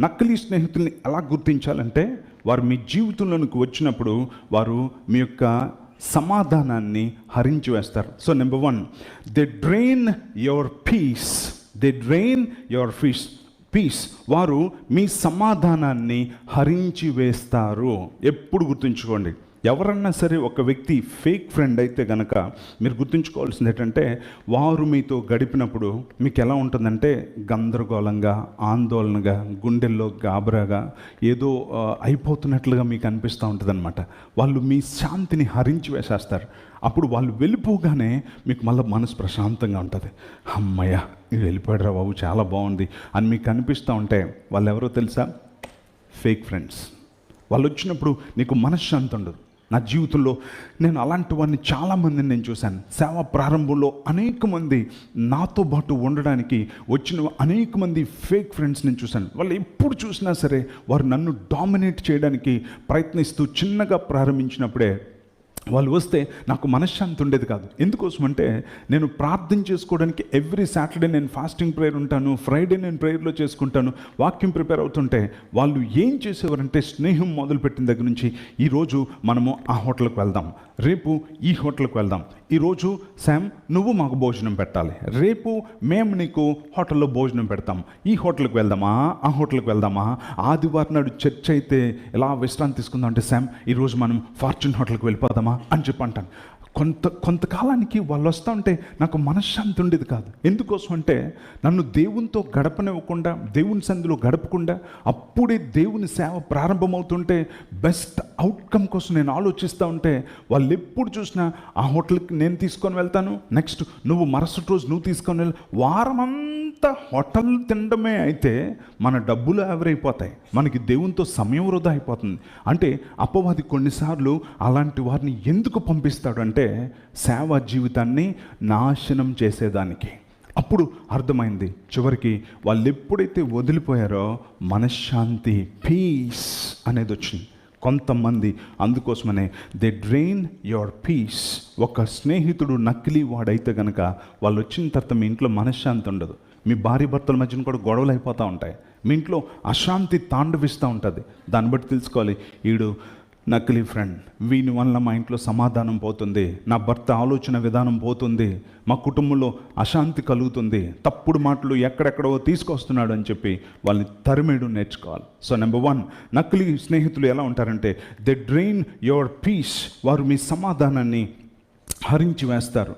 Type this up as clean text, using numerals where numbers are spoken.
నకిలీ స్నేహితుల్ని ఎలా గుర్తించాలంటే, వారు మీ జీవితంలోనికి వచ్చినప్పుడు వారు మీ యొక్క సమాధానాన్ని హరించి వేస్తారు. So number 1, they drain your peace. వారు మీ సమాధానాన్ని హరించి వేస్తారు. ఎప్పుడు గుర్తుంచుకోండి, ఎవరన్నా సరే ఒక వ్యక్తి ఫేక్ ఫ్రెండ్ అయితే కనుక మీరు గుర్తుంచుకోవాల్సింది ఏంటంటే, వారు మీతో గడిపినప్పుడు మీకు ఎలా ఉంటుందంటే గందరగోళంగా, ఆందోళనగా, గుండెల్లో గాబరాగా, ఏదో అయిపోతున్నట్లుగా మీకు అనిపిస్తూ ఉంటుందన్నమాట. వాళ్ళు మీ శాంతిని హరించి వేసేస్తారు. అప్పుడు వాళ్ళు వెళ్ళిపోగానే మీకు మళ్ళీ మనసు ప్రశాంతంగా ఉంటుంది. అమ్మయ్య, ఇది వెళ్ళిపోయాడురా బాబు, చాలా బాగుంది అని మీకు అనిపిస్తూ ఉంటే వాళ్ళు ఎవరో తెలుసా? Fake friends. వాళ్ళు వచ్చినప్పుడు నీకు మనశ్శాంతి ఉండదు. నా జీవితంలో నేను అలాంటి వారిని చాలామందిని నేను చూశాను. సేవ ప్రారంభంలో అనేక మంది నాతో పాటు ఉండడానికి వచ్చిన అనేక మంది ఫేక్ ఫ్రెండ్స్ నేను చూశాను. వాళ్ళు ఎప్పుడు చూసినా సరే వారు నన్ను డామినేట్ చేయడానికి ప్రయత్నిస్తూ చిన్నగా ప్రారంభించినప్పుడే వాళ్ళు వస్తే నాకు మనశ్శాంతి ఉండేది కాదు. ఎందుకోసం అంటే, నేను ప్రార్థన చేసుకోవడానికి ఎవ్రీ సాటర్డే నేను ఫాస్టింగ్ ప్రేయర్ ఉంటాను, ఫ్రైడే నేను ప్రేయర్లో చేసుకుంటాను, వాక్యం ప్రిపేర్ అవుతుంటే వాళ్ళు ఏం చేసేవారంటే, స్నేహం మొదలుపెట్టిన దగ్గర నుంచి ఈరోజు మనము ఆ హోటల్కి వెళ్దాం, రేపు ఈ హోటల్కి వెళ్దాం, ఈరోజు శామ్ నువ్వు మాకు భోజనం పెట్టాలి, రేపు మేము నీకు హోటల్లో భోజనం పెడతాం, ఈ హోటల్కి వెళ్దామా, ఆ హోటల్కి వెళ్దామా, ఆదివారం నాడు చర్చ్ అయితే ఎలా విశ్రాంతి తీసుకుందాం అంటే, శామ్ ఈరోజు మనం ఫార్చ్యూన్ హోటల్కి వెళ్ళిపోదామా అని చెప్పి అంటాను. కొంతకాలానికి వాళ్ళు వస్తూ ఉంటే నాకు మనశ్శాంతి ఉండేది కాదు. ఎందుకోసం అంటే, నన్ను దేవునితో గడపనివ్వకుండా, దేవుని సంధిలో గడపకుండా, అప్పుడే దేవుని సేవ ప్రారంభమవుతుంటే బెస్ట్ అవుట్కమ్ కోసం నేను ఆలోచిస్తూ ఉంటే, వాళ్ళు ఎప్పుడు చూసినా ఆ హోటల్కి నేను తీసుకొని వెళ్తాను, నెక్స్ట్ నువ్వు మరుసటి రోజు నువ్వు తీసుకొని వెళ్ళి, వారమంతా హోటల్ తినడమే అయితే మన డబ్బులు ఆవిరైపోతాయి, మనకి దేవునితో సమయం వృధా అయిపోతుంది. అంటే అపవాది కొన్నిసార్లు అలాంటి వారిని ఎందుకు పంపిస్తాడు అంటే, సేవా జీవితాన్ని నాశనం చేసేదానికి. అప్పుడు అర్థమైంది చివరికి వాళ్ళు ఎప్పుడైతే వదిలిపోయారో మనశ్శాంతి, పీస్ అనేది వచ్చింది. కొంతమంది అందుకోసమనే దే డ్రైన్ యువర్ పీస్. ఒక స్నేహితుడు నకిలీ వాడైతే కనుక వాళ్ళు వచ్చిన తర్వాత మీ ఇంట్లో మనశ్శాంతి ఉండదు. మీ భార్య భర్తల మధ్యన కూడా గొడవలు అయిపోతూ ఉంటాయి. మీ ఇంట్లో అశాంతి తాండవిస్తూ ఉంటుంది. దాన్ని బట్టి తెలుసుకోవాలి, వీడు నకిలీ ఫ్రెండ్, వీని వల్ల మా ఇంట్లో సమాధానం పోతుంది, నా భర్త ఆలోచన విధానం పోతుంది, మా కుటుంబంలో అశాంతి కలుగుతుంది, తప్పుడు మాటలు ఎక్కడెక్కడో తీసుకొస్తున్నాడు అని చెప్పి వాళ్ళని తరిమేయడం నేర్చుకోవాలి. సో నెంబర్ 1, నకిలీ స్నేహితులు ఎలా ఉంటారంటే, దే డ్రైన్ యువర్ పీస్. వారు మీ సమాధానాన్ని హరించి వేస్తారు.